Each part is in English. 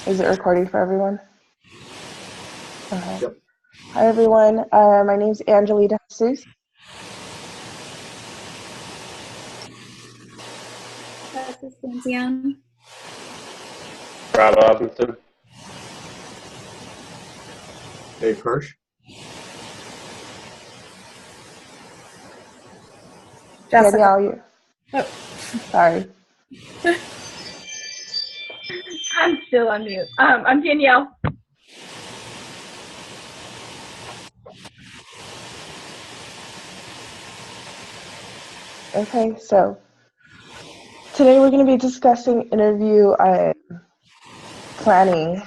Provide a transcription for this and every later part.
Is it recording for everyone? Okay. Yep. Hi, everyone. My name is Angelita Jesus. This is Sanzian. Rob Robinson. Dave Hirsch. Danielle, you. Oh. Sorry. I'm still on mute. I'm Danielle. Okay, so today we're going to be discussing interview planning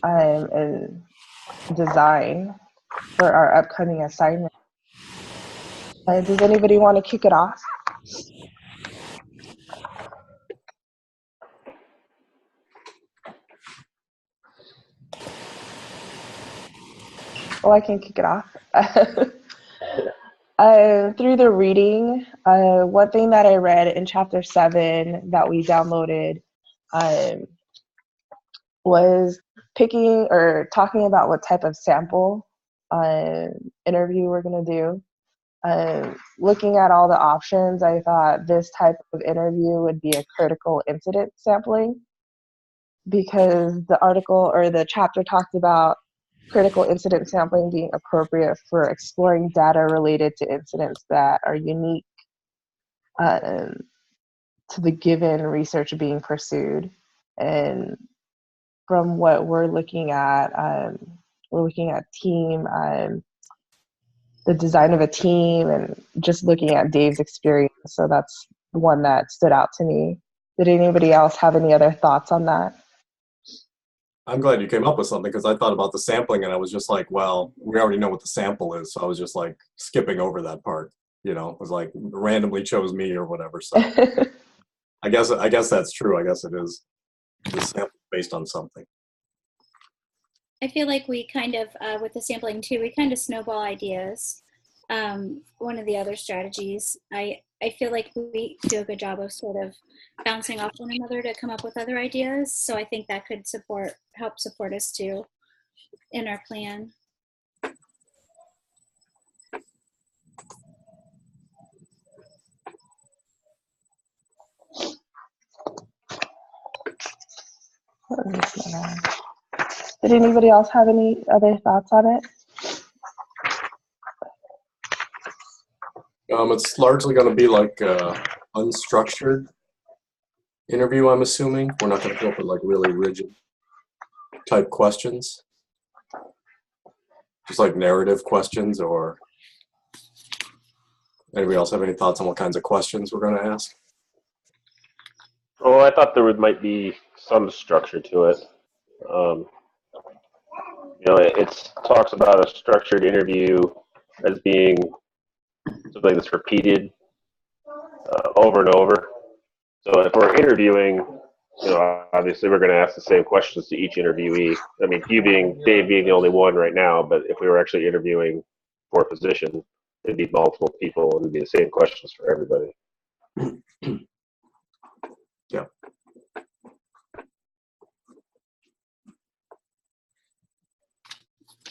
and design for our upcoming assignment. Does anybody want to kick it off? Well, I can kick it off. Through the reading, one thing that I read in chapter 7 that we downloaded was picking or talking about what type of sample interview we're going to do. Looking at all the options, I thought this type of interview would be a critical incident sampling, because the article or the chapter talked about critical incident sampling being appropriate for exploring data related to incidents that are unique to the given research being pursued. And from what we're looking at team, the design of a team, and just looking at Dave's experience. So that's the one that stood out to me. Did anybody else have any other thoughts on that? I'm glad you came up with something, because I thought about the sampling and I was just like, well, we already know what the sample is. So I was just like skipping over that part, it was like randomly chose me or whatever. So I guess that's true. I guess it is the sample based on something. I feel like we kind of, with the sampling too, we kind of snowball ideas. One of the other strategies, I feel like we do a good job of sort of bouncing off one another to come up with other ideas. So I think that could help support us too in our plan. Did anybody else have any other thoughts on it? It's largely going to be like unstructured interview, I'm assuming. We're not going to come up with like really rigid type questions. Just like narrative questions. Or anybody else have any thoughts on what kinds of questions we're going to ask? Oh, I thought there might be some structure to it. It talks about a structured interview as being something that's repeated over and over. So if we're interviewing, obviously we're going to ask the same questions to each interviewee. I mean, Dave being the only one right now, but if we were actually interviewing for a position, it'd be multiple people and it'd be the same questions for everybody. Yeah.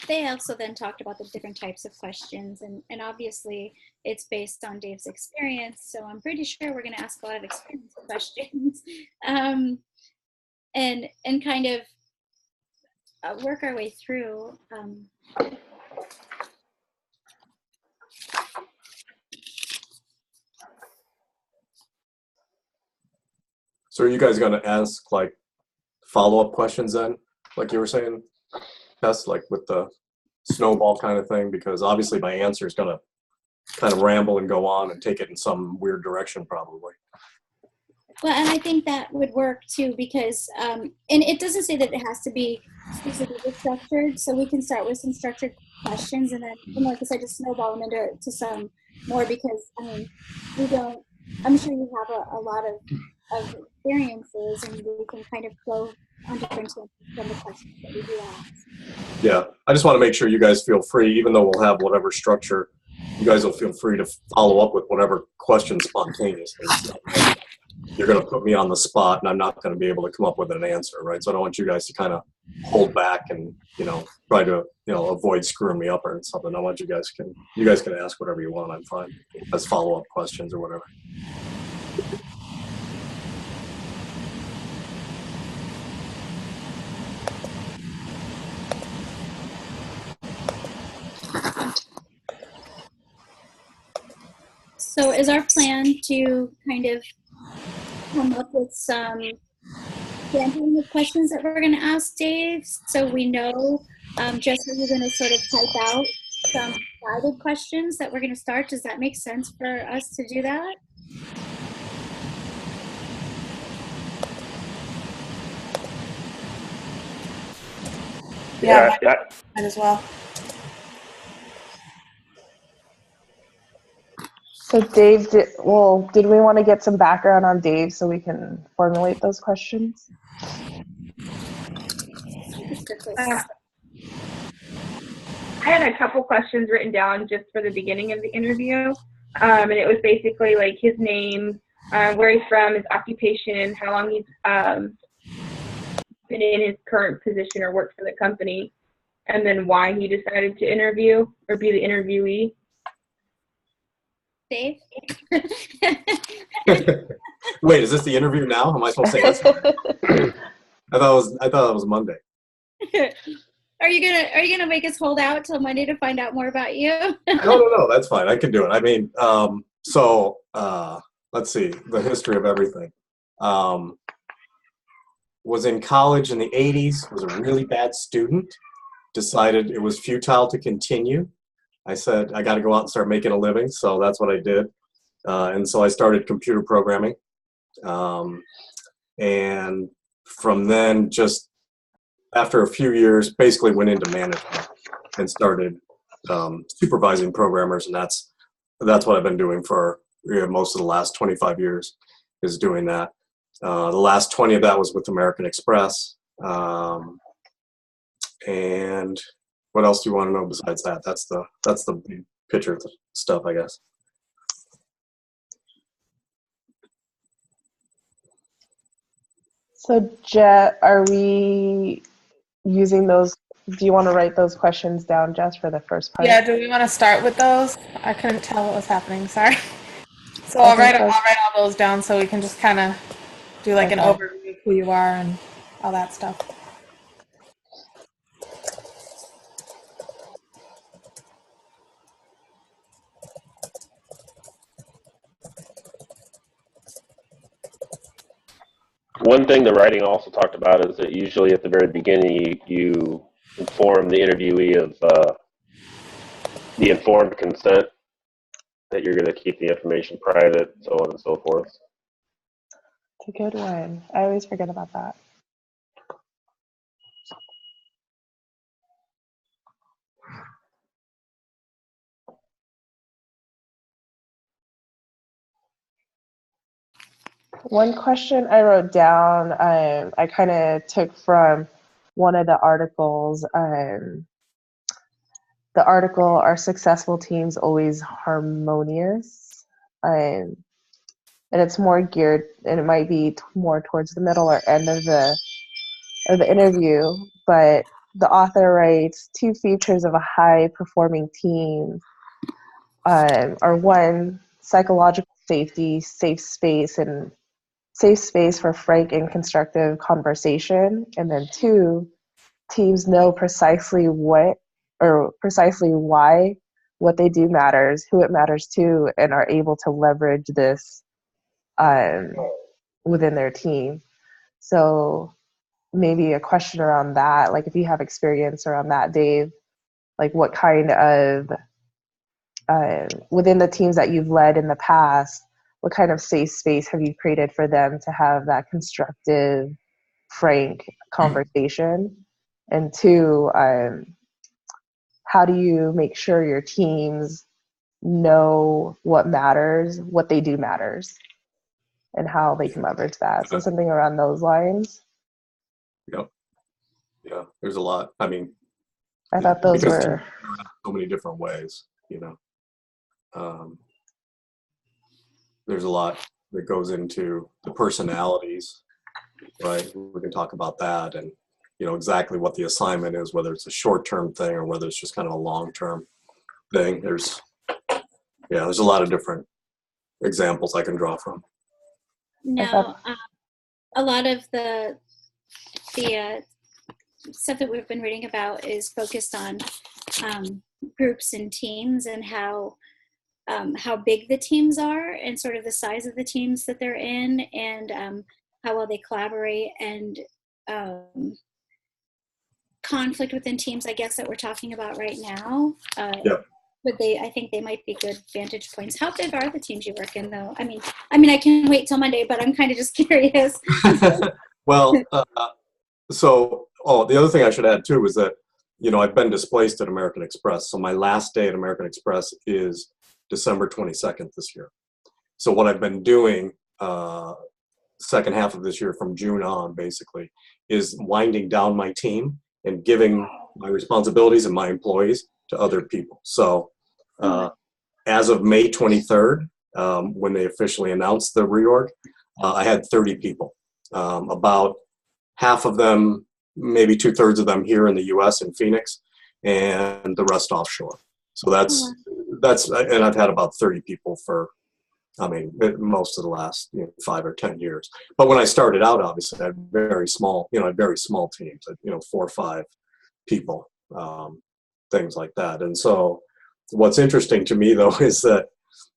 They also then talked about the different types of questions, and obviously it's based on Dave's experience, so I'm pretty sure we're going to ask a lot of experience questions and kind of work our way through. So are you guys going to ask like follow-up questions then, like you were saying, Tess, like with the snowball kind of thing? Because obviously my answer is going to kind of ramble and go on and take it in some weird direction probably. Well, and I think that would work too, because, and it doesn't say that it has to be specifically structured, so we can start with some structured questions and then, like I said, just snowball them into some more, because, I'm sure you have a lot of experiences, and we can kind of flow on different from the questions that we do ask. Yeah, I just want to make sure you guys feel free, even though we'll have whatever structure, you guys will feel free to follow up with whatever questions spontaneously. you're going to put me on the spot and I'm not going to be able to come up with an answer, right? So I don't want you guys to kind of hold back and, try to, avoid screwing me up or something. I want you guys can ask whatever you want. I'm fine as follow-up questions or whatever. So is our plan to kind of come up with some sampling of questions that we're going to ask Dave, so we know just that you're going to sort of type out some guided questions that we're going to start? Does that make sense for us to do that? Yeah, Yeah, might as well. So Dave, did we want to get some background on Dave so we can formulate those questions? I had a couple questions written down just for the beginning of the interview. And it was basically like his name, where he's from, his occupation, how long he's been in his current position or worked for the company, and then why he decided to interview or be the interviewee. Dave? Wait, is this the interview now? Am I supposed to answer? I thought it was Monday. Are you gonna make us hold out till Monday to find out more about you? No, that's fine. I can do it. I mean, let's see, the history of everything. Was in college in the 80s, was a really bad student, decided it was futile to continue. I said, I got to go out and start making a living, so that's what I did. And so I started computer programming. And from then, just after a few years, basically went into management and started supervising programmers, and that's what I've been doing for most of the last 25 years, is doing that. The last 20 of that was with American Express. And what else do you want to know besides that? That's the big picture of the stuff, I guess. So Jet, are we using those? Do you want to write those questions down, Jess, for the first part? Yeah, do we want to start with those? I couldn't tell what was happening, sorry. So I'll write all those down so we can just kind of do like an overview of who you are and all that stuff. one thing the writing also talked about is that usually at the very beginning you inform the interviewee of the informed consent, that you're going to keep the information private, so on and so forth. It's a good one. I always forget about that. One question I wrote down, I kind of took from one of the articles. The article, "Are successful teams always harmonious?" And it's more geared, and it might be more towards the middle or end of the interview. But the author writes, two features of a high-performing team are one, psychological safety, safe space for frank and constructive conversation, and then two, teams know precisely why what they do matters, who it matters to, and are able to leverage this within their team. So maybe a question around that, like if you have experience around that, Dave, like what kind of, within the teams that you've led in the past, what kind of safe space have you created for them to have that constructive, frank conversation? And two, how do you make sure your teams know what matters, what they do matters, and how they can leverage that? So something around those lines. Yep. Yeah, there's a lot. I mean, I thought those because were so many different ways, there's a lot that goes into the personalities, right? We can talk about that and, you know, exactly what the assignment is, whether it's a short-term thing or whether it's just kind of a long-term thing. There's a lot of different examples I can draw from. Now, a lot of the stuff that we've been reading about is focused on groups and teams and how big the teams are and sort of the size of the teams that they're in and how well they collaborate and conflict within teams, I guess, that we're talking about right now. But I think they might be good vantage points. How big are the teams you work in, though? I mean, I can wait till Monday, but I'm kind of just curious. Well, the other thing I should add too is that, you know, I've been displaced at American Express. So my last day at American Express is December 22nd this year. So what I've been doing second half of this year from June on basically is winding down my team and giving my responsibilities and my employees to other people. So as of May 23rd, when they officially announced the reorg, I had 30 people. About half of them, maybe 2/3 of them here in the US in Phoenix, and the rest offshore. So that's and I've had about 30 people for, I mean, most of the last 5 or 10 years. But when I started out, obviously, I had very small teams, 4 or 5 people, things like that. And so what's interesting to me, though, is that,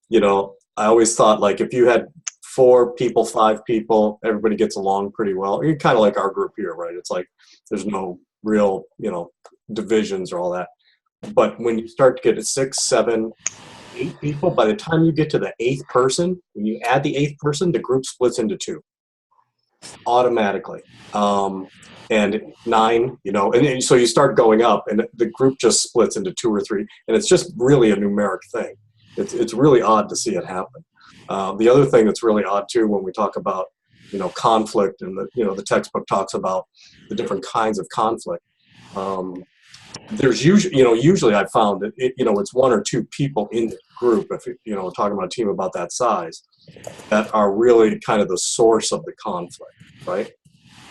you know, I always thought, like, if you had 4 people, 5 people, everybody gets along pretty well. You're kind of like our group here, right? It's like there's no real, divisions or all that. But when you start to get to 6, 7, 8 people, by the time you get to the 8th person, when you add the 8th person, the group splits into 2 automatically. And 9, and so you start going up and the group just splits into 2 or 3, and it's just really a numeric thing. It's really odd to see it happen. The other thing that's really odd too, when we talk about, conflict, and the textbook talks about the different kinds of conflict. There's usually I've found that it's 1 or 2 people in the group, if we're talking about a team about that size, that are really kind of the source of the conflict, right?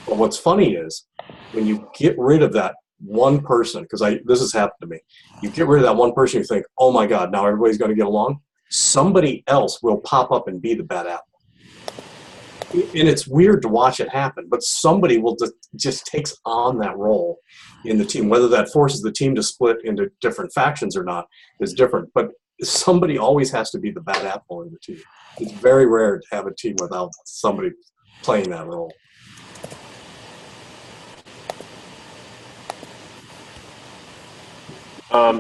But what's funny is when you get rid of that one person, because this has happened to me, you get rid of that one person, you think, oh my God, now everybody's going to get along. Somebody else will pop up and be the bad apple. And it's weird to watch it happen, but somebody will just takes on that role in the team. Whether that forces the team to split into different factions or not is different, but somebody always has to be the bad apple in the team. It's very rare to have a team without somebody playing that role.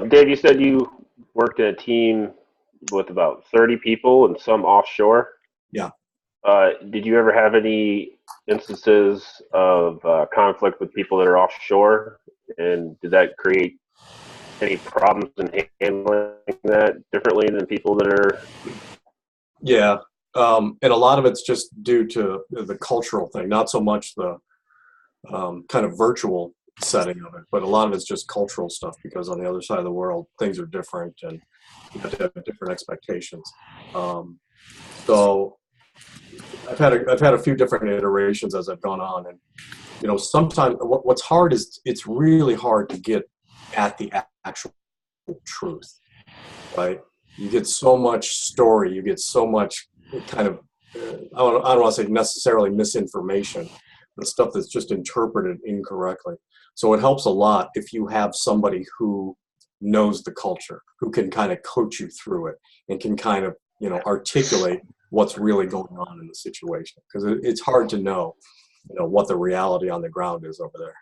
Dave, you said you worked in a team with about 30 people and some offshore. Yeah. Did you ever have any instances of conflict with people that are offshore? And did that create any problems in handling that differently than people that are? Yeah. And a lot of it's just due to the cultural thing, not so much the kind of virtual setting of it, but a lot of it's just cultural stuff, because on the other side of the world, things are different and you have to have different expectations. So I've had a few different iterations as I've gone on, and sometimes what's hard is it's really hard to get at the actual truth, right? You get so much story, you get so much kind of I don't want to say necessarily misinformation, but stuff that's just interpreted incorrectly. So it helps a lot if you have somebody who knows the culture, who can kind of coach you through it and can kind of articulate what's really going on in the situation, because it's hard to know what the reality on the ground is over there.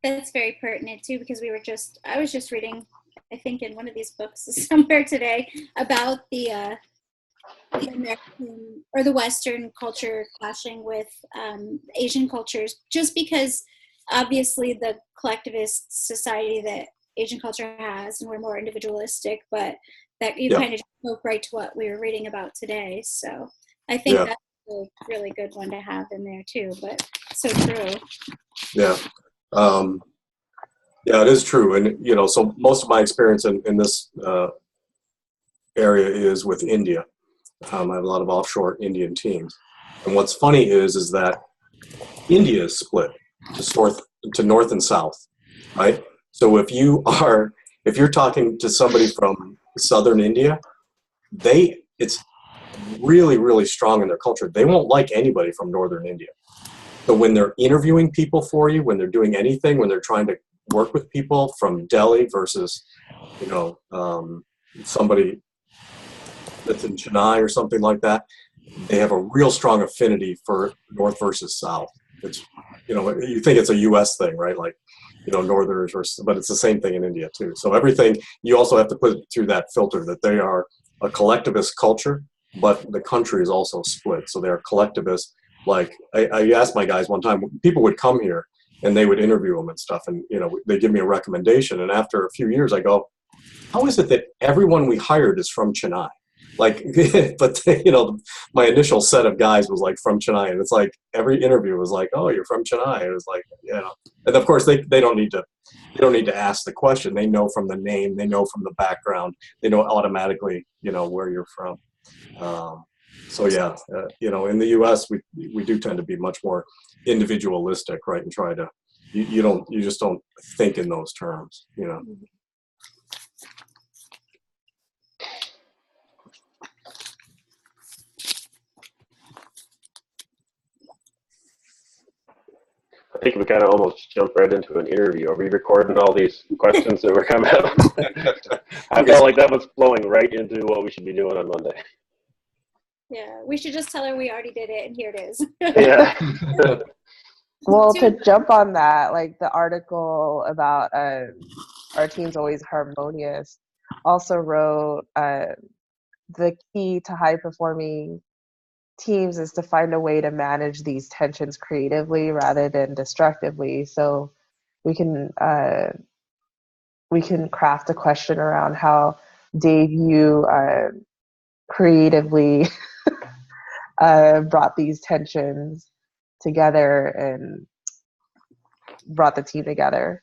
That's very pertinent too, because I was just reading, I think in one of these books somewhere today, about the American or the Western culture clashing with Asian cultures, just because obviously the collectivist society that Asian culture has, and we're more individualistic, but that you kind of spoke right to what we were reading about today. So I think that's a really good one to have in there too, but so true. Yeah. Yeah, it is true. And, so most of my experience in this area is with India. I have a lot of offshore Indian teams. And what's funny is that India is split to north and south, right? So if you're talking to somebody from southern India, it's really, really strong in their culture. They won't like anybody from northern India. So when they're interviewing people for you, when they're doing anything, when they're trying to work with people from Delhi versus, somebody that's in Chennai or something like that, they have a real strong affinity for north versus south. It's, you think it's a U.S. thing, right? Like, northerners versus, but it's the same thing in India too. So everything, you also have to put it through that filter that they are a collectivist culture, but the country is also split. So they're collectivist. Like I asked my guys one time, people would come here and they would interview them and stuff. And, they give me a recommendation. And after a few years, I go, how is it that everyone we hired is from Chennai? Like, but my initial set of guys was like from Chennai, and it's like every interview was like, "Oh, you're from Chennai." It was like, and of course they don't need to ask the question. They know from the name, they know from the background, they know automatically, where you're from. So yeah, in the U.S. we do tend to be much more individualistic, right, and try to you just don't think in those terms, I think we kind of almost jumped right into an interview. Are we recording all these questions that were coming up? I felt like that was flowing right into what we should be doing on Monday. Yeah, we should just tell her we already did it and here it is. Yeah. Well, to jump on that, like the article about our team's always harmonious also wrote the key to high performing teams is to find a way to manage these tensions creatively rather than destructively. So we can craft a question around how, Dave, you creatively brought these tensions together and brought the team together.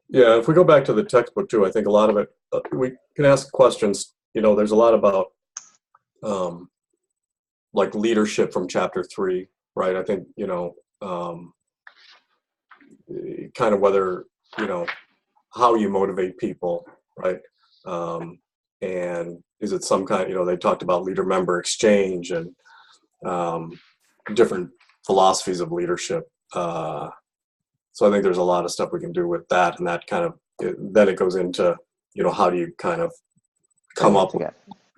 Yeah, if we go back to the textbook too, I think a lot of it, we can ask questions. There's a lot about like leadership from chapter 3, right? I think, kind of whether, how you motivate people, right? And is it some kind, they talked about leader-member exchange and different philosophies of leadership. So I think there's a lot of stuff we can do with that, and that kind of, then it goes into, how do you kind of come up with,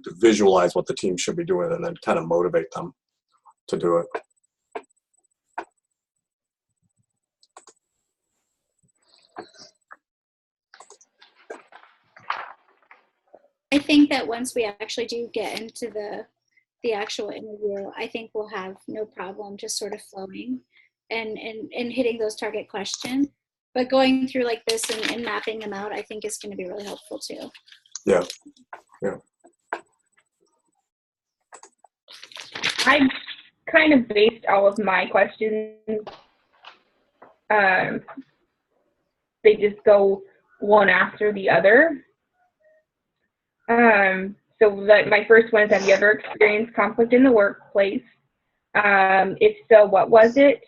to visualize what the team should be doing and then kind of motivate them to do it. I think that once we actually do get into the actual interview, I think we'll have no problem just sort of flowing and hitting those target questions. But going through like this and mapping them out, I think is going to be really helpful too. Yeah. I kind of based all of my questions. They just go one after the other. So like my first one is, have you ever experienced conflict in the workplace? If so, what was it?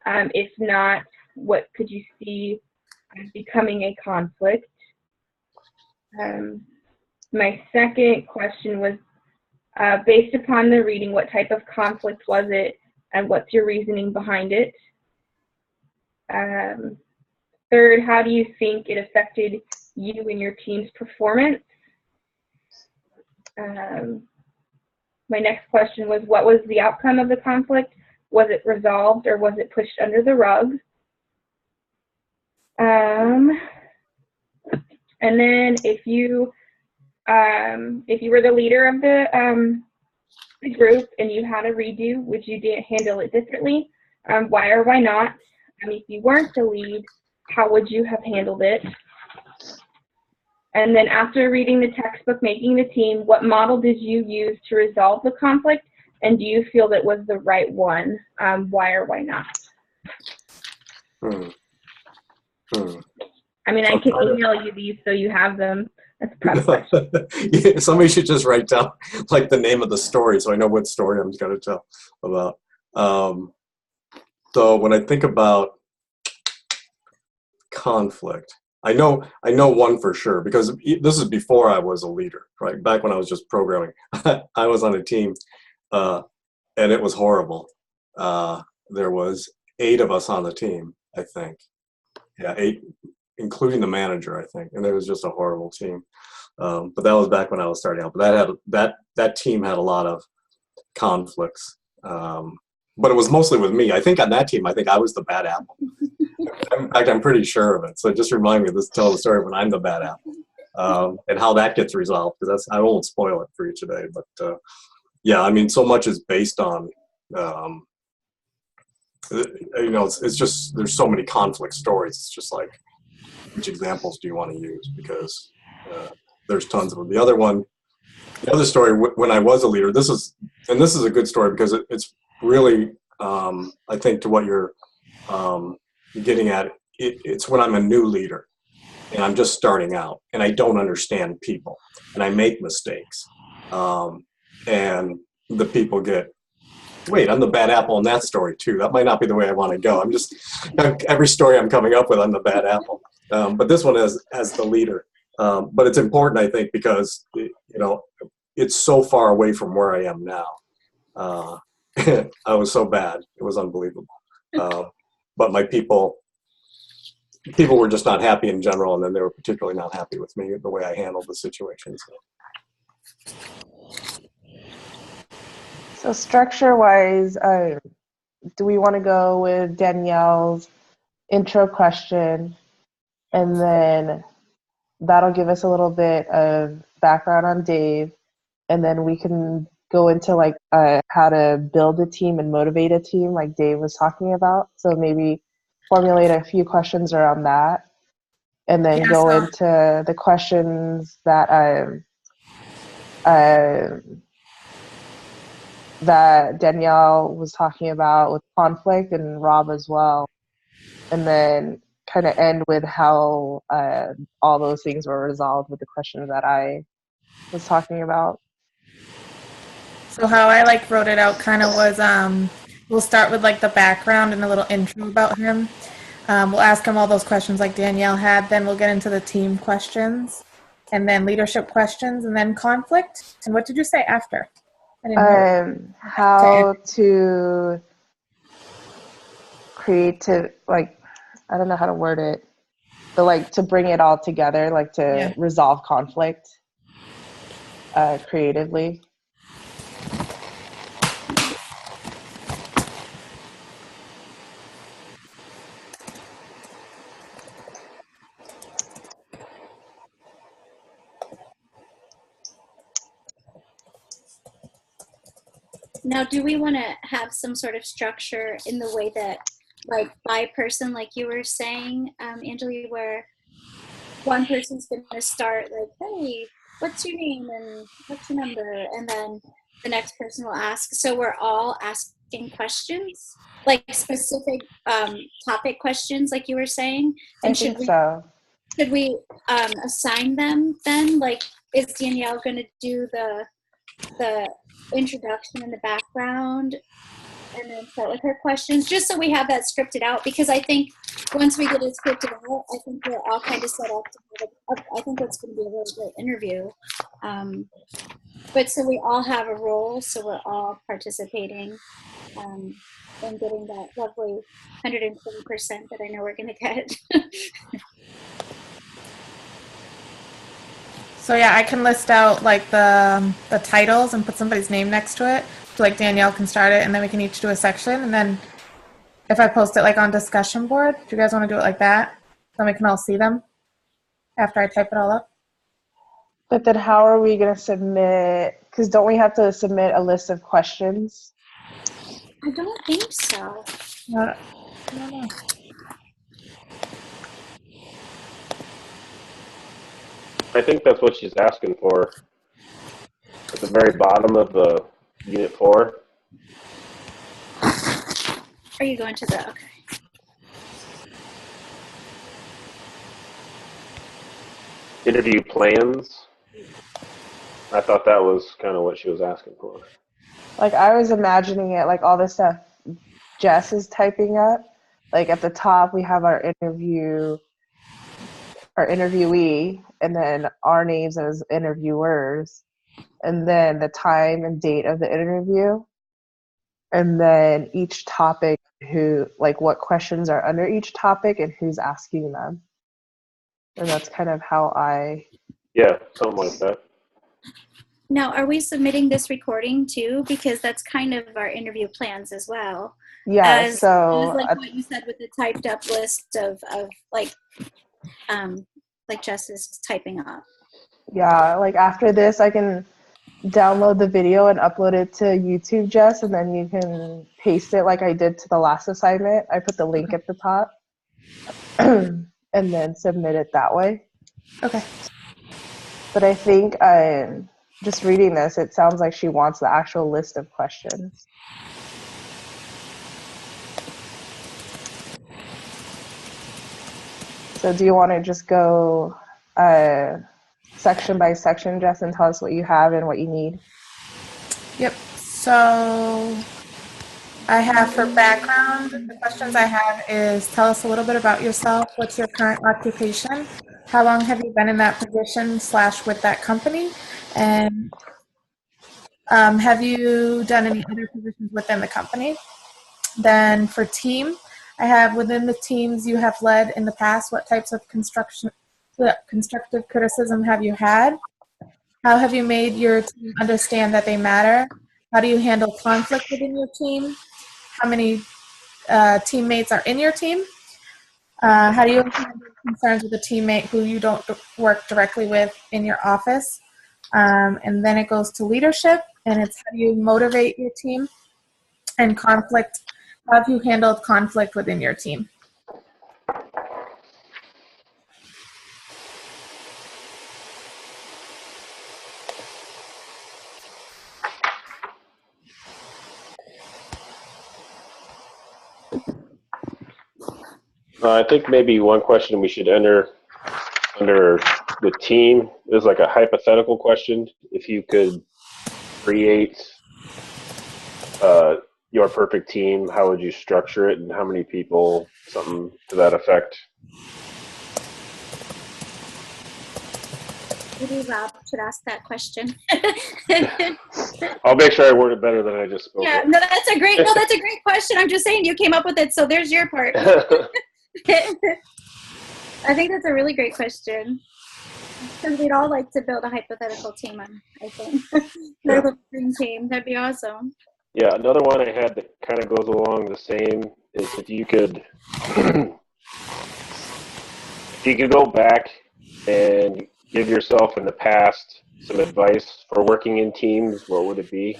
If not, what could you see as becoming a conflict? My second question was, based upon the reading, what type of conflict was it, and what's your reasoning behind it? Third, how do you think it affected you and your team's performance? My next question was, what was the outcome of the conflict? Was it resolved or was it pushed under the rug? And then if you were the leader of the group and you had a redo, would you handle it differently? Why or why not? If you weren't the lead, how would you have handled it? And then after reading the textbook, Making the Team, what model did you use to resolve the conflict? And do you feel that was the right one? Why or why not? I mean, I can email you these so you have them That's a prep question. Yeah, somebody should just write down like the name of the story so I know what story I'm going to tell about. So when I think about conflict, I know one for sure because this is before I was a leader, right? Back when I was just programming, I was on a team, and it was horrible. There was 8 of us on the team, I think. Yeah, 8, including the manager, I think, and it was just a horrible team. But that was back when I was starting out. But that team had a lot of conflicts. But it was mostly with me. I think on that team, I think I was the bad apple. In fact, I'm pretty sure of it. So just remind me to tell the story when I'm the bad apple, and how that gets resolved. Because I won't spoil it for you today. But yeah, I mean, so much is based on, it's just there's so many conflict stories. It's just like, which examples do you want to use? Because there's tons of them. The other story when I was a leader. This is a good story because it's really, I think, to what you're getting at. It's when I'm a new leader and I'm just starting out and I don't understand people and I make mistakes, and the people get, wait, I'm the bad apple in that story too. That might not be the way I want to go. Every story I'm coming up with, I'm the bad apple. But this one as the leader. But it's important, I think, because it's so far away from where I am now. I was so bad; it was unbelievable. But my people were just not happy in general, and then they were particularly not happy with me the way I handled the situation. So structure-wise, do we want to go with Danielle's intro question, and then that'll give us a little bit of background on Dave, and then we can go into like how to build a team and motivate a team like Dave was talking about. So maybe formulate a few questions around that, and then go into the questions that that Danielle was talking about with conflict, and Rob as well, and then kind of end with how all those things were resolved with the questions that I was talking about. So how I wrote it out kind of was, we'll start with the background and a little intro about him. We'll ask him all those questions like Danielle had, then we'll get into the team questions, and then leadership questions, and then conflict. And what did you say after? I didn't hear. How to create I don't know how to word it, but to bring it all together, to resolve conflict creatively. Now, do we want to have some sort of structure in the way that, by person, like you were saying, Anjali, where one person's going to start hey, what's your name and what's your number? And then the next person will ask. So we're all asking questions, specific topic questions, like you were saying. And should we assign them then? Is Danielle going to do the introduction in the background and then start with her questions, just so we have that scripted out? Because I think once we get it scripted out, I think we're all kind of set up to I think it's going to be a really great interview. But so we all have a role, so we're all participating and getting that lovely 120% that I know we're going to get. So yeah, I can list out the titles and put somebody's name next to it. So Danielle can start it, and then we can each do a section. And then if I post it on discussion board, do you guys want to do it like that? Then we can all see them after I type it all up. But then how are we going to submit? Because don't we have to submit a list of questions? I don't think so. I don't know. I think that's what she's asking for. At the very bottom of the unit 4. Are you going to the, okay. interview plans. I thought that was kind of what she was asking for. Like I was imagining it like all the stuff Jess is typing up. Like at the top we have our interviewee, and then our names as interviewers, and then the time and date of the interview, and then each topic, who, like what questions are under each topic and who's asking them. And that's kind of how Yeah, something like that. Now, are we submitting this recording too? Because that's kind of our interview plans as well. As like what you said with the typed up list of like Jess is typing up. Yeah, like after this I can download the video and upload it to YouTube, Jess, and then you can paste it like I did to the last assignment. I put the link at the top and then submit it that way. Okay. But I think just reading this, it sounds like she wants the actual list of questions. So do you want to just go section by section, Jess, and tell us what you have and what you need? Yep. So I have for background, the questions I have is tell us a little bit about yourself. What's your current occupation? How long have you been in that position / with that company? And have you done any other positions within the company? Then for team, I have within the teams you have led in the past, what types of constructive criticism have you had? How have you made your team understand that they matter? How do you handle conflict within your team? How many teammates are in your team? How do you handle concerns with a teammate who you don't work directly with in your office? And then it goes to leadership, and it's how do you motivate your team? And conflict, how have you handled conflict within your team? I think maybe one question we should enter under the team is like a hypothetical question. If you could create your perfect team, how would you structure it and how many people, something to that effect? Maybe Rob should ask that question. I'll make sure I word it better than I just spoke. Yeah, no, that's a great question. I'm just saying you came up with it, so there's your part. I think that's a really great question. Because we'd all like to build a hypothetical team, I think. A dream team. That'd be awesome. Yeah, another one I had that kind of goes along the same is if you could go back and give yourself in the past some advice for working in teams, what would it be?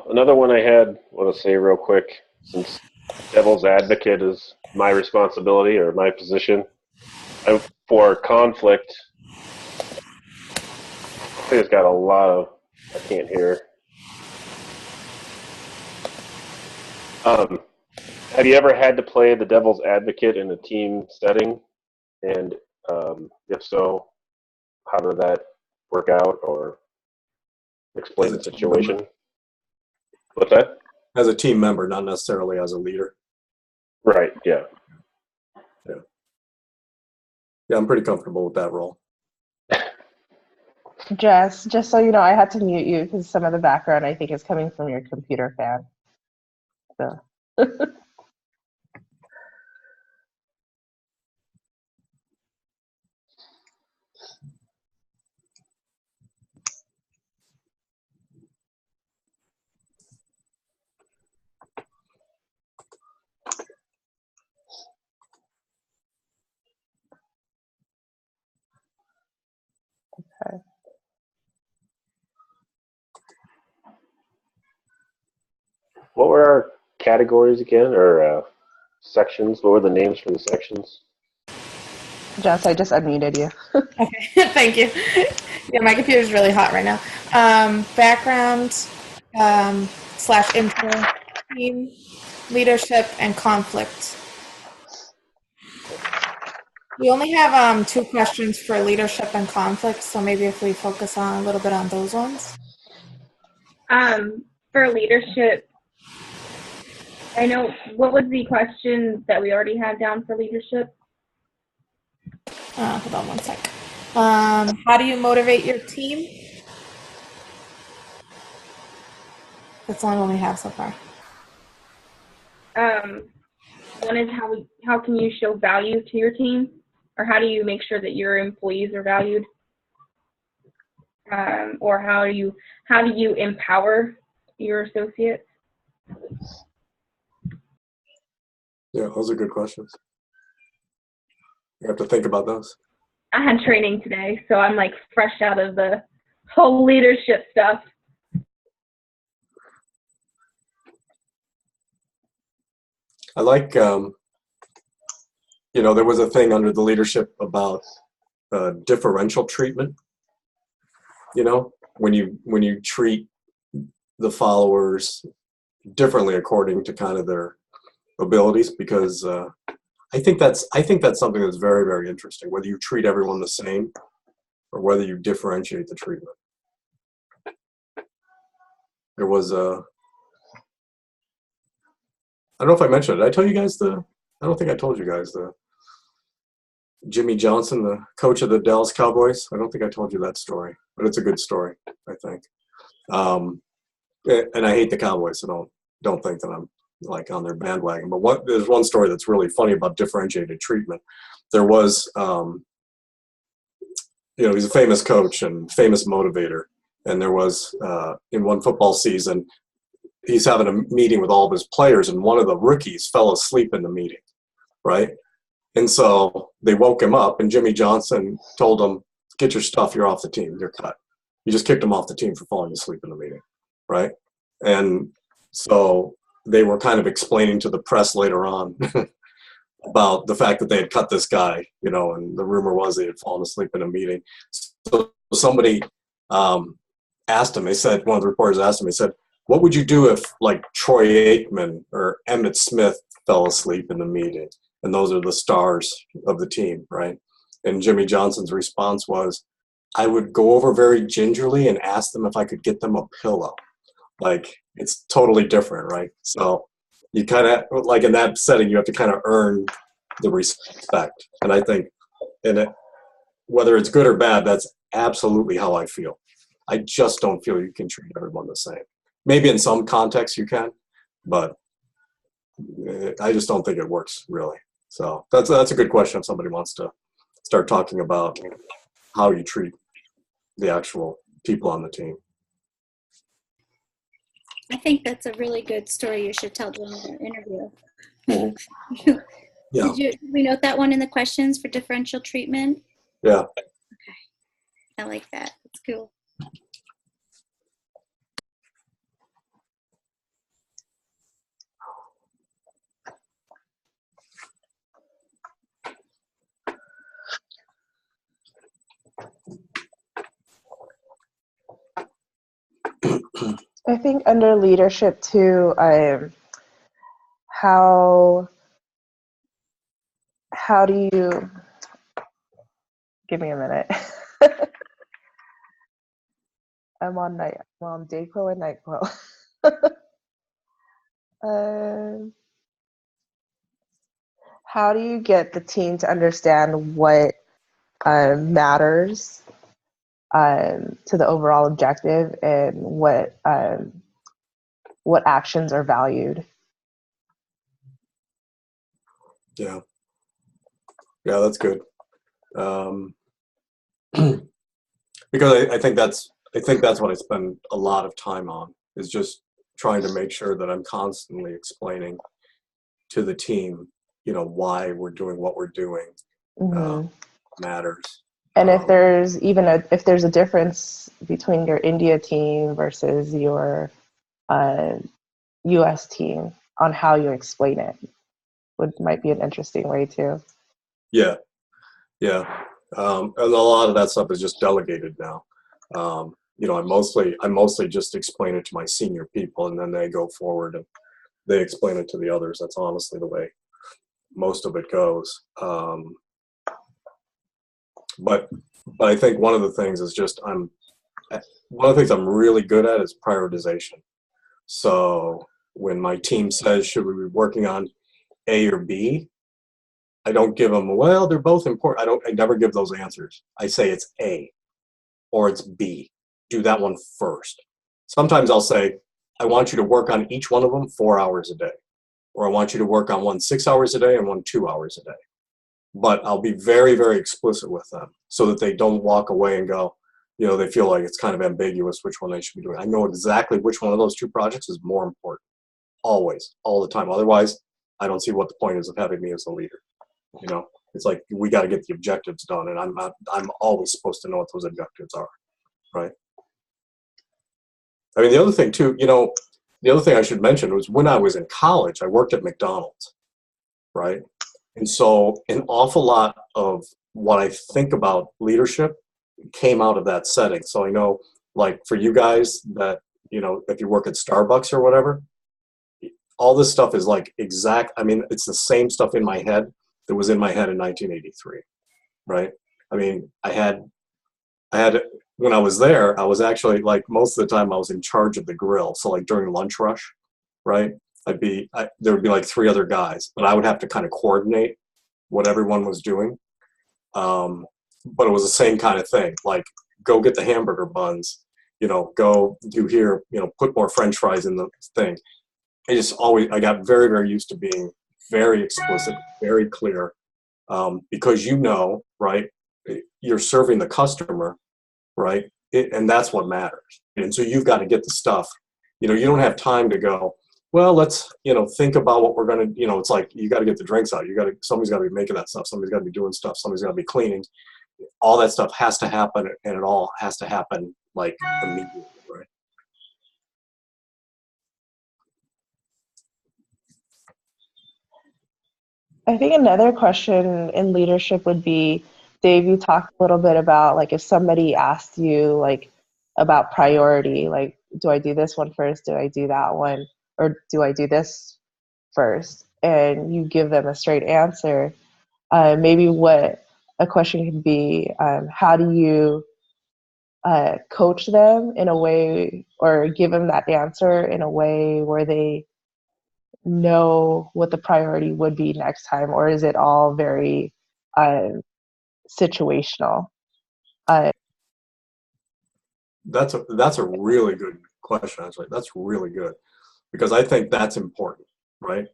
Another one I want to say real quick, since devil's advocate is my responsibility or my position, for conflict, I think it's got a lot of, I can't hear. Have you ever had to play the devil's advocate in a team setting? And if so, how did that work out, or explain the situation? What's that? As a team member, not necessarily as a leader. Right, yeah. Yeah, I'm pretty comfortable with that role. Jess, just so you know, I had to mute you because some of the background I think is coming from your computer fan. So. Okay. What were our categories again, or sections? What were the names for the sections? Jess, I just unmuted you. Okay, thank you. Yeah, my computer's really hot right now. Background slash intro, team, leadership, and conflict. We only have 2 questions for leadership and conflict, so maybe if we focus on a little bit on those ones. For leadership, I know, what was the question that we already had down for leadership? Hold on one sec. How do you motivate your team? That's the only one we have so far. One is how can you show value to your team, or how do you make sure that your employees are valued, or how do you empower your associates? Yeah, those are good questions. You have to think about those. I had training today, so I'm like fresh out of the whole leadership stuff. I like, there was a thing under the leadership about differential treatment. When you treat the followers differently according to kind of their abilities, because I think that's something that's very, very interesting. Whether you treat everyone the same or whether you differentiate the treatment. There was a. I don't know if I mentioned it. Did I tell you guys I don't think I told you guys Jimmy Johnson, the coach of the Dallas Cowboys. I don't think I told you that story, but it's a good story, I think. And I hate the Cowboys, so don't think that I'm like on their bandwagon. But there's one story that's really funny about differentiated treatment. There was, he's a famous coach and famous motivator, and there was in one football season, he's having a meeting with all of his players, and one of the rookies fell asleep in the meeting, right? And so they woke him up, and Jimmy Johnson told him, "Get your stuff, you're off the team, you're cut." You just kicked him off the team for falling asleep in the meeting, right? And so they were kind of explaining to the press later on about the fact that they had cut this guy, and the rumor was they had fallen asleep in a meeting. So somebody asked him, one of the reporters asked him, he said, "What would you do if like Troy Aikman or Emmitt Smith fell asleep in the meeting? And those are the stars of the team, right?" And Jimmy Johnson's response was, "I would go over very gingerly and ask them if I could get them a pillow." Like, it's totally different, right? So you kind of, like in that setting, you have to kind of earn the respect. And I think whether it's good or bad, that's absolutely how I feel. I just don't feel you can treat everyone the same. Maybe in some contexts you can, but I just don't think it works really. So that's a good question if somebody wants to start talking about how you treat the actual people on the team. I think that's a really good story you should tell during the interview. Mm-hmm. Yeah. Did we note that one in the questions for differential treatment? Yeah. Okay. I like that. It's cool. I think under leadership too, how do you, give me a minute. I'm on Dayquil and NyQuil. How do you get the team to understand what matters to the overall objective and what actions are valued. Yeah, that's good. Because I think that's what I spend a lot of time on, is just trying to make sure that I'm constantly explaining to the team, why we're doing what we're doing. Matters. And if there's if there's a difference between your India team versus your U.S. team on how you explain it, might be an interesting way too. Yeah. And a lot of that stuff is just delegated now. I mostly just explain it to my senior people, and then they go forward and they explain it to the others. That's honestly the way most of it goes. But I think one of the things is just one of the things I'm really good at is prioritization. So when my team says, should we be working on A or B, I don't give them, well, they're both important. I never give those answers. I say it's A or it's B. Do that one first. Sometimes I'll say, I want you to work on each one of them 4 hours a day. Or I want you to work on one 6 hours a day and one 2 hours a day. But I'll be very, very explicit with them so that they don't walk away and go, they feel like it's kind of ambiguous which one they should be doing. I know exactly which one of those two projects is more important. Always, all the time. Otherwise, I don't see what the point is of having me as a leader. It's like, we got to get the objectives done, and I'm always supposed to know what those objectives are, right? I mean, the other thing too, the other thing I should mention was when I was in college, I worked at McDonald's, right? And so an awful lot of what I think about leadership came out of that setting. So I know, like, for you guys that, if you work at Starbucks or whatever, all this stuff is like it's the same stuff in my head that was in my head in 1983, right? I mean, I had when I was there, I was actually, like, most of the time I was in charge of the grill. So like during lunch rush, right? There would be like 3 other guys, but I would have to kind of coordinate what everyone was doing. But it was the same kind of thing, like, go get the hamburger buns, go do here, put more French fries in the thing. I got very, very used to being very explicit, very clear, because right, you're serving the customer, right? And that's what matters. And so you've got to get the stuff, you don't have time to go, well, let's, think about what we're going to, it's like, you got to get the drinks out. Somebody's got to be making that stuff. Somebody's got to be doing stuff. Somebody's got to be cleaning. All that stuff has to happen, and it all has to happen, like, immediately, right? I think another question in leadership would be, Dave, you talked a little bit about, like, if somebody asked you, like, about priority, like, do I do this one first? Do I do that one? Or do I do this first? And you give them a straight answer. Maybe what a question could be, how do you coach them in a way, or give them that answer in a way where they know what the priority would be next time? Or is it all very situational? That's a really good question, actually. That's really good, because I think that's important, right?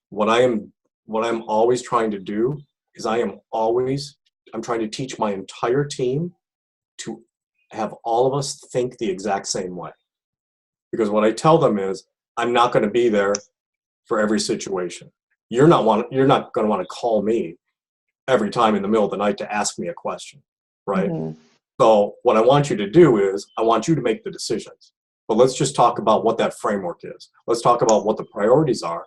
What I'm always trying to do is I'm trying to teach my entire team to have all of us think the exact same way. Because what I tell them is, I'm not going to be there for every situation. You're not going to want to call me every time in the middle of the night to ask me a question, right? Mm-hmm. So what I want you to do is, I want you to make the decisions. But let's just talk about what that framework is. Let's talk about what the priorities are,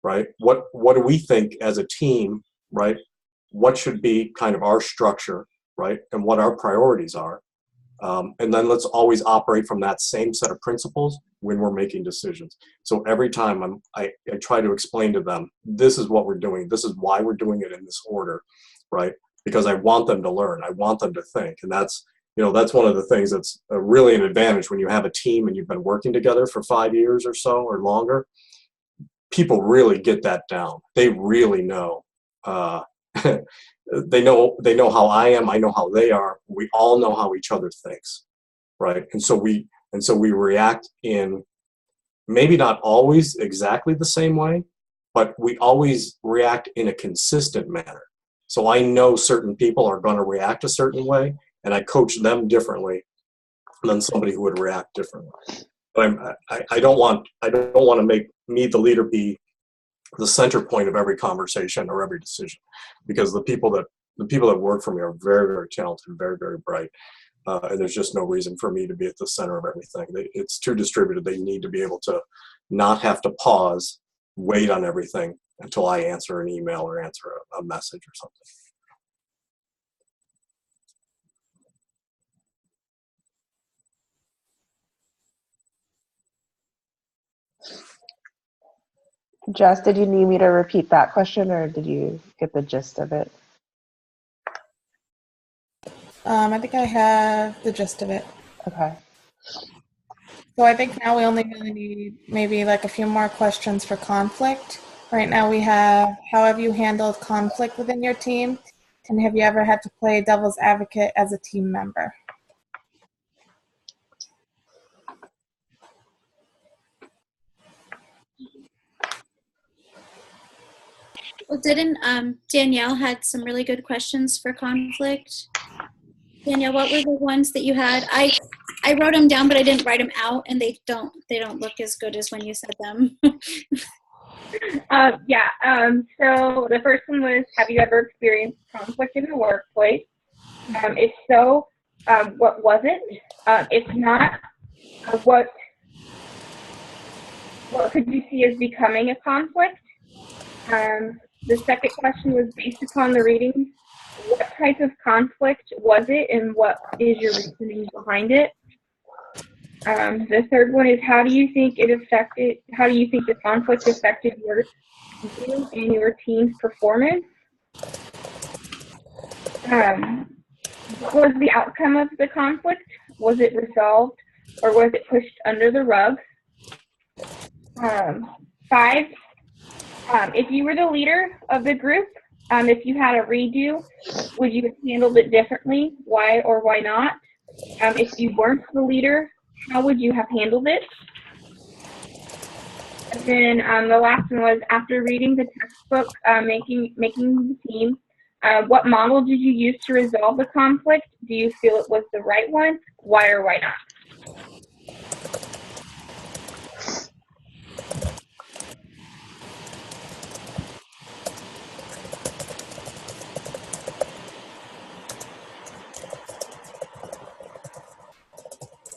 right? What do we think as a team, right? What should be kind of our structure, right? And what our priorities are. And then let's always operate from that same set of principles when we're making decisions. So every time I try to explain to them, this is what we're doing. This is why we're doing it in this order, right? Because I want them to learn. I want them to think. And that's one of the things that's really an advantage when you have a team and you've been working together for 5 years or so or longer. People really get that down. They really know they know how I am. I know how they are. We all know how each other thinks, right? And so we react in maybe not always exactly the same way, but we always react in a consistent manner. So I know certain people are going to react a certain way, and I coach them differently than somebody who would react differently. But I don't want to make me, the leader, be the center point of every conversation or every decision, because the people that work for me are very, very talented, very, very bright, and there's just no reason for me to be at the center of everything. It's too distributed. They need to be able to not have to pause, wait on everything until I answer an email or answer a message or something. Jess, did you need me to repeat that question, or did you get the gist of it? I think I have the gist of it. Okay. So I think now we only really need maybe like a few more questions for conflict. Right now we have, how have you handled conflict within your team? And have you ever had to play devil's advocate as a team member? Well, didn't Danielle had some really good questions for conflict? Danielle, what were the ones that you had? I wrote them down, but I didn't write them out, and they don't look as good as when you said them. So the first one was, have you ever experienced conflict in the workplace? If so, what was it? If not, what could you see as becoming a conflict? The second question was, based upon the readings, what type of conflict was it, and what is your reasoning behind it? The third one is, how do you think the conflict affected you and your team's performance? What was the outcome of the conflict? Was it resolved, or was it pushed under the rug? 5, if you were the leader of the group, if you had a redo, would you have handled it differently? Why or why not? If you weren't the leader, how would you have handled it? And then the last one was, after reading the textbook, making the team, what model did you use to resolve the conflict? Do you feel it was the right one? Why or why not?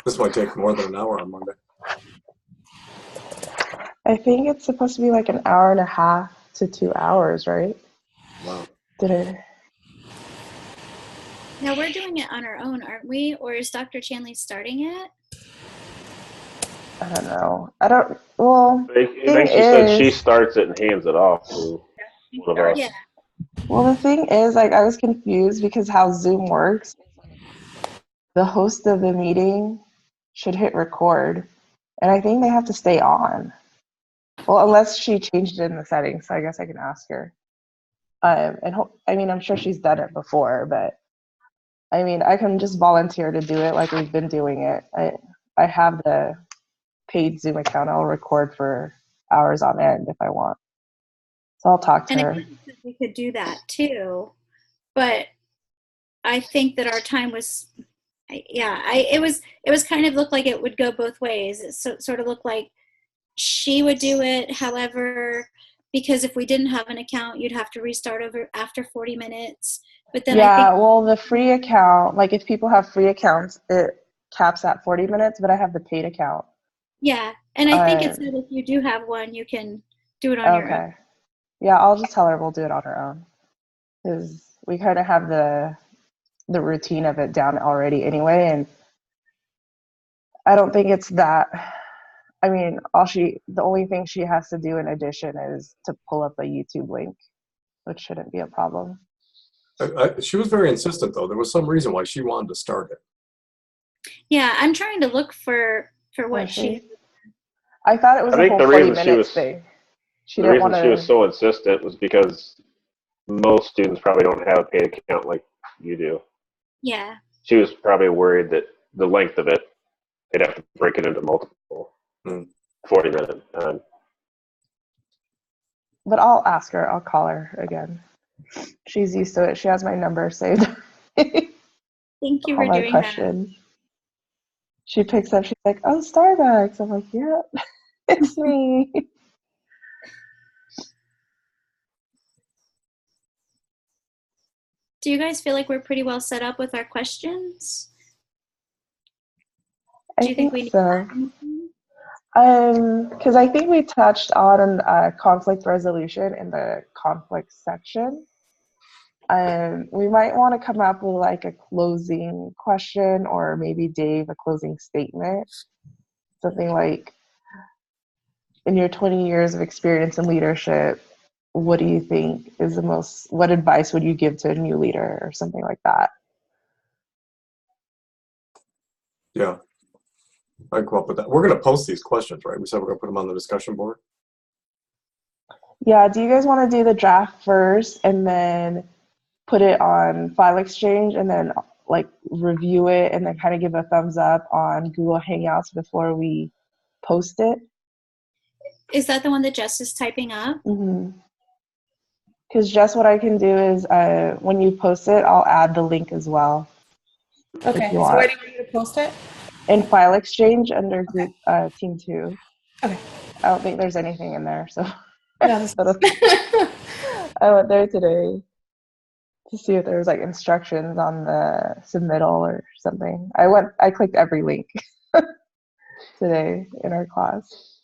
This might take more than an hour on Monday. I think it's supposed to be like an hour and a half to 2 hours, right? Wow. Did it? Now we're doing it on our own, aren't we? Or is Dr. Chanley starting it? I don't know. Well, I think she said she starts it and hands it off to one of us. Yeah. Well, the thing is, like, I was confused because how Zoom works, the host of the meeting should hit record, and I think they have to stay on. Well, unless she changed it in the settings, so I guess I can ask her. I'm sure she's done it before, but I mean, I can just volunteer to do it like we've been doing it. I have the paid Zoom account. I'll record for hours on end if I want. So I'll talk to her. And we could do that too, but I think that our time was, it was kind of looked like it would go both ways. It sort of looked like she would do it, however, because if we didn't have an account, you'd have to restart over after 40 minutes. But then well, the free account, like if people have free accounts, it caps at 40 minutes, but I have the paid account. Yeah, and I think it's that if you do have one, you can do it on your own. Okay. Yeah, I'll just tell her we'll do it on our own, because we kind of have the routine of it down already anyway, and I don't think it's that. I mean, the only thing she has to do in addition is to pull up a YouTube link, which shouldn't be a problem. She was very insistent, though. There was some reason why she wanted to start it. Yeah, I'm trying to look for what she. I thought it was a whole 40 minutes thing. The reason she was so insistent was because most students probably don't have a paid account like you do. Yeah. She was probably worried that the length of it, they'd have to break it into multiple 40-minute time. But I'll ask her. I'll call her again. She's used to it. She has my number saved. Thank you All for my doing questions. She picks up. She's like, "Oh, Starbucks." I'm like, "Yeah, it's me." that. Do you guys feel like we're pretty well set up with our questions? Do you think we need to add anything? Because I think we touched on conflict resolution in the conflict section. We might want to come up with like a closing question, or maybe Dave a closing statement. Something like, in your 20 years of experience in leadership, what do you think is what advice would you give to a new leader, or something like that? Yeah, I can come up with that. We're going to post these questions, right? We said we're going to put them on the discussion board. Yeah, do you guys want to do the draft first and then put it on File Exchange and then like review it and then kind of give a thumbs up on Google Hangouts before we post it? Is that the one that Jess is typing up? Because just what I can do is when you post it, I'll add the link as well. Okay, so where do you want me to post it? In File Exchange under group Team 2. Okay. I don't think there's anything in there, so No, I went there today to see if there was like instructions on the submittal or something. I clicked every link today in our class.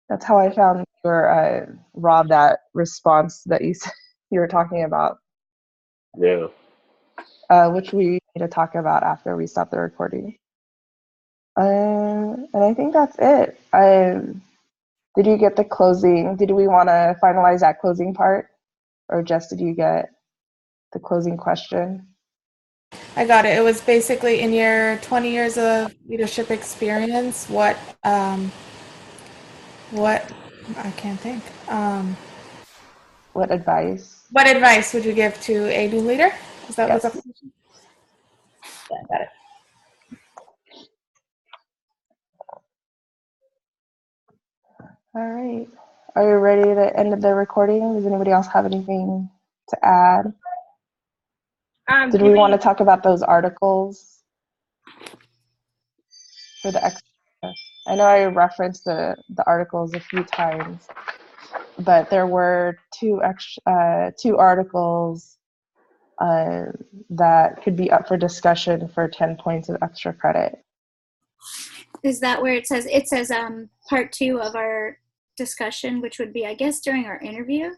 That's how I found your Rob, that response that you were talking about. Yeah. Which we need to talk about after we stop the recording. And I think that's it. Did you get the closing? Did we want to finalize that closing part? Or just did you get the closing question? I got it. It was basically, in your 20 years of leadership experience, what I can't think. What advice? What advice would you give to a new leader? Is that Yes. what's up? Yeah, got it. All right. Are you ready to end the recording? Does anybody else have anything to add? Did we want to talk about those articles for the extra? I know I referenced the articles a few times, but there were two articles that could be up for discussion for 10 points of extra credit. Is that where it says part 2 of our discussion, which would be, I guess, during our interview,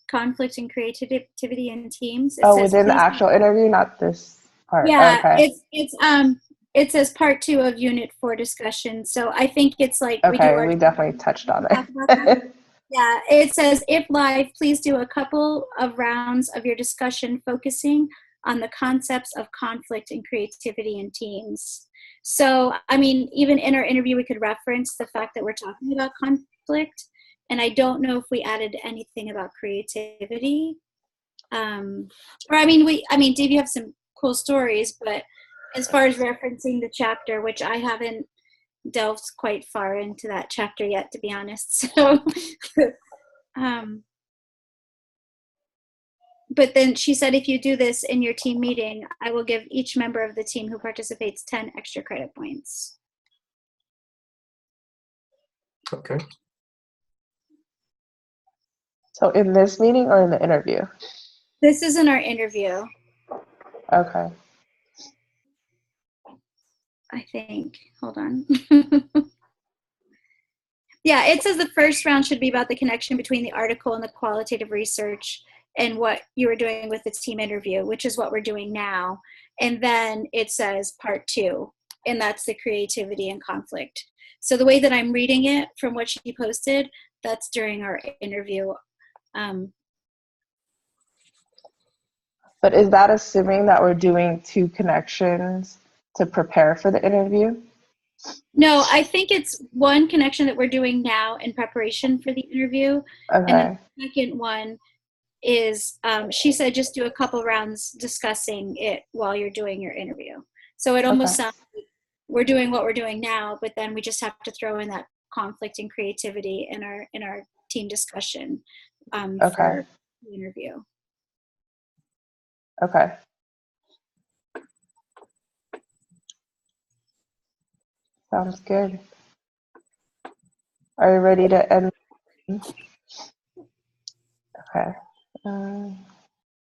conflict and creativity in teams? Within the actual interview, not this part. Yeah, okay. It says part 2 of Unit 4 discussion. So I think it's like we definitely touched on it. Yeah, it says, if live, please do a couple of rounds of your discussion focusing on the concepts of conflict and creativity in teams. So, I mean, even in our interview, we could reference the fact that we're talking about conflict, and I don't know if we added anything about creativity. Dave, you have some cool stories, but as far as referencing the chapter, which I haven't delved quite far into that chapter yet, to be honest. So, but then she said, if you do this in your team meeting, I will give each member of the team who participates 10 extra credit points. Okay. So in this meeting or in the interview? This is in our interview. Okay. I think. Hold on. Yeah, it says the first round should be about the connection between the article and the qualitative research and what you were doing with the team interview, which is what we're doing now. And then it says part 2, and that's the creativity and conflict. So the way that I'm reading it from what she posted, that's during our interview. But is that assuming that we're doing 2 connections to prepare for the interview? No, I think it's one connection that we're doing now in preparation for the interview. Okay. And then the second one is she said just do a couple rounds discussing it while you're doing your interview. So it almost Okay. sounds like we're doing what we're doing now, but then we just have to throw in that conflict and creativity in our team discussion Okay. for the interview. Okay. Sounds good. Are you ready to end? Okay.